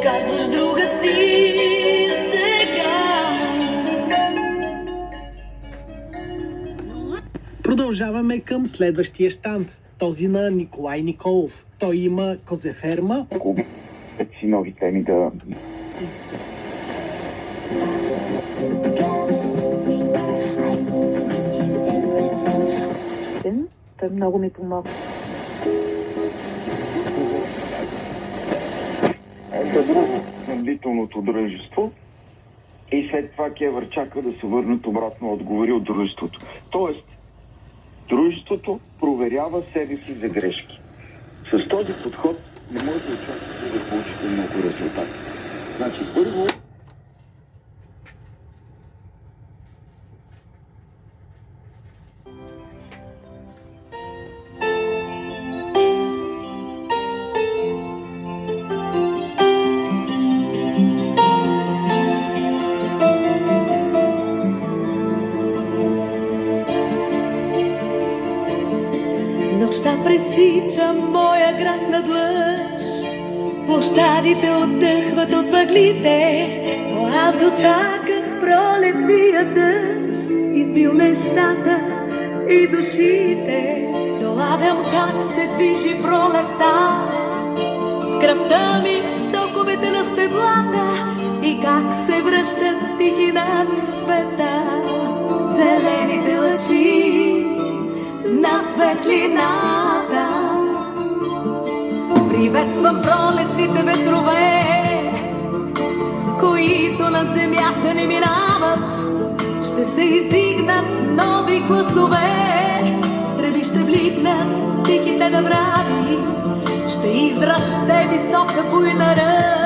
казваш друга си сега. Продължаваме към следващия щанд. Този на Николай Николов. Той има козеферма. Си нови теми да... Той много ми помогна. Снабдителното дружество и след това Кевър чака да се върнат обратно отговори от дружеството. Тоест, дружеството проверява себе си за грешки. С този подход не може да очаквате да получите много резултати. Значи, първо... Нощта пресича моя град надлъж, площадите отдъхват от въглите, но аз дочаках пролетния дъжд, избил нещата и душите. Долавям как се движи пролета, в кръвта ми соковете на стеблата и как се връщат тихи над света зелените лъчи на светлината. Приветствам пролетните ветрове, които над земята не минават. Ще се издигнат нови гласове, тръби ще бликнат тихите дъбрави, ще израсте висока буйна ръв.